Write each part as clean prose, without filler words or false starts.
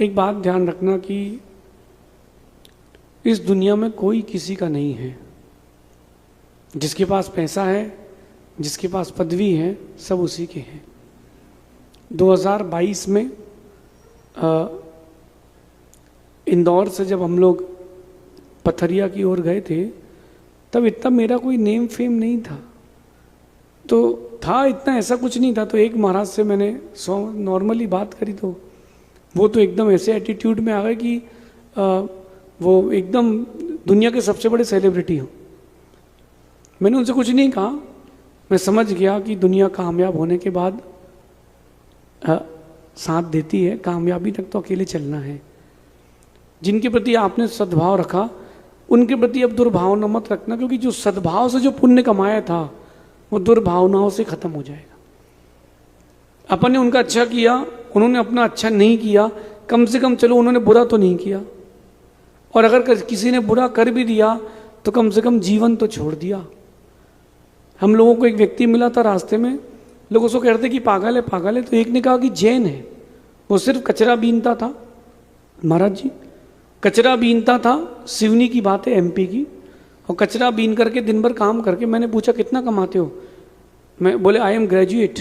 एक बात ध्यान रखना कि इस दुनिया में कोई किसी का नहीं है। जिसके पास पैसा है, जिसके पास पदवी है, सब उसी के हैं। 2022 में इंदौर से जब हम लोग पथरिया की ओर गए थे, तब इतना मेरा कोई नेम फेम नहीं था, तो था इतना, ऐसा कुछ नहीं था। तो एक महाराज से मैंने नॉर्मली बात करी, तो वो तो एकदम ऐसे एटीट्यूड में आ गए कि वो एकदम दुनिया के सबसे बड़े सेलिब्रिटी हो। मैंने उनसे कुछ नहीं कहा, मैं समझ गया कि दुनिया कामयाब होने के बाद साथ देती है, कामयाबी तक तो अकेले चलना है। जिनके प्रति आपने सद्भाव रखा, उनके प्रति अब दुर्भावना मत रखना, क्योंकि जो सद्भाव से जो पुण्य कमाया था वो दुर्भावनाओं से खत्म हो जाएगा। अपन ने उनका अच्छा किया, उन्होंने अपना अच्छा नहीं किया, कम से कम चलो उन्होंने बुरा तो नहीं किया, और अगर किसी ने बुरा कर भी दिया तो कम से कम जीवन तो छोड़ दिया। हम लोगों को एक व्यक्ति मिला था रास्ते में, लोग उसको कहते कि पागल है पागल है, तो एक ने कहा कि जैन है, वो सिर्फ कचरा बीनता था। महाराज जी कचरा बीनता था, सिवनी की बात है, एमपी की, और कचरा बीन करके दिन भर काम करके, मैंने पूछा कितना कमाते हो, मैं बोले I am graduate,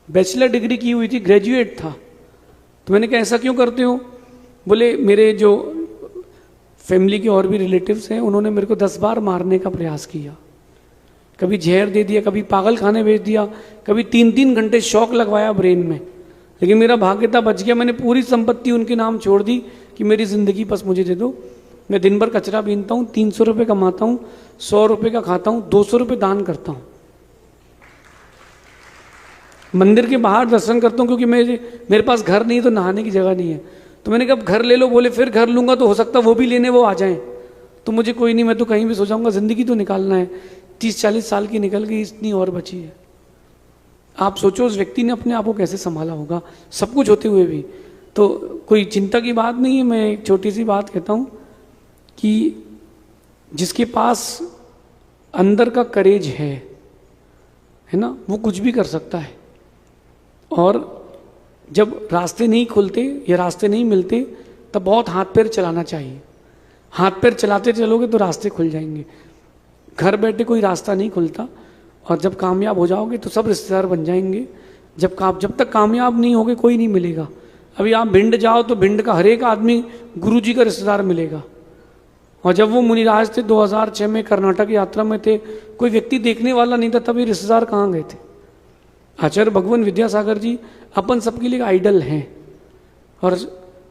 bachelor degree की हुई थी, ग्रेजुएट था। तो मैंने कहा ऐसा क्यों करते हो, बोले मेरे जो फैमिली के और भी रिलेटिव्स हैं, उन्होंने मेरे को 10 बार मारने का प्रयास किया, कभी जहर दे दिया, कभी पागल खाने भेज दिया, कभी 3-3 घंटे शॉक लगवाया ब्रेन में, लेकिन मेरा भाग्य था बच गया। मैंने पूरी संपत्ति उनके नाम छोड़ दी कि मेरी ज़िंदगी बस मुझे दे दो, मैं दिन भर कचरा बीनता हूँ, 300 रुपये कमाता हूँ, 100 रुपये का खाता हूँ, 200 रुपये दान करता हूँ, मंदिर के बाहर दर्शन करता हूँ, क्योंकि मेरे पास घर नहीं तो नहाने की जगह नहीं है। तो मैंने कहा घर ले लो, बोले फिर घर लूँगा तो हो सकता वो भी लेने वो आ जाएं, तो मुझे कोई नहीं, मैं तो कहीं भी सो जाऊँगा, ज़िंदगी तो निकालना है। 30-40 साल की निकल गई, इतनी और बची है। आप सोचो उस व्यक्ति ने अपने आप को कैसे संभाला होगा, सब कुछ होते हुए भी। तो कोई चिंता की बात नहीं है। मैं एक छोटी सी बात कहता हूँ कि जिसके पास अंदर का करेज है ना, वो कुछ भी कर सकता है। और जब रास्ते नहीं खुलते या रास्ते नहीं मिलते, तब बहुत हाथ पैर चलाना चाहिए। हाथ पैर चलाते चलोगे तो रास्ते खुल जाएंगे। घर बैठे कोई रास्ता नहीं खुलता, और जब कामयाब हो जाओगे तो सब रिश्तेदार बन जाएंगे। जब तक कामयाब नहीं होगे कोई नहीं मिलेगा। अभी आप भिंड जाओ तो भिंड का हर एक आदमी गुरुजी का रिश्तेदार मिलेगा। और जब वो मुनिराज थे 2006 में कर्नाटक यात्रा में थे, कोई व्यक्ति देखने वाला नहीं था, तभी रिश्तेदार कहाँ गए थे। आचार्य भगवान विद्यासागर जी अपन सबके लिए आइडल हैं, और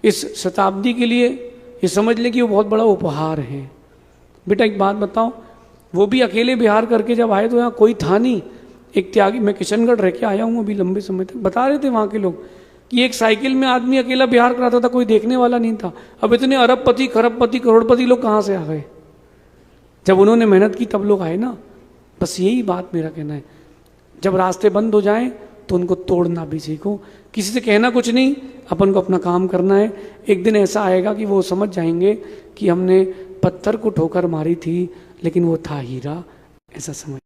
इस शताब्दी के लिए ये समझ लें कि वो बहुत बड़ा उपहार है। बेटा एक बात बताओ, वो भी अकेले बिहार करके जब आए तो यहाँ कोई था नहीं। एक त्यागी, मैं किशनगढ़ रह के आया हूँ अभी लंबे समय तक, बता रहे थे वहाँ के लोग कि एक साइकिल में आदमी अकेला बिहार कराता था, कोई देखने वाला नहीं था। अब इतने अरबपति, खरबपति, करोड़पति लोग कहाँ से आ गए? जब उन्होंने मेहनत की तब लोग आए ना। बस यही बात मेरा कहना है, जब रास्ते बंद हो जाएं तो उनको तोड़ना भी सीखो। किसी से कहना कुछ नहीं, अपन को अपना काम करना है। एक दिन ऐसा आएगा कि वो समझ जाएंगे कि हमने पत्थर को ठोकर मारी थी, लेकिन वो था हीरा, ऐसा समझ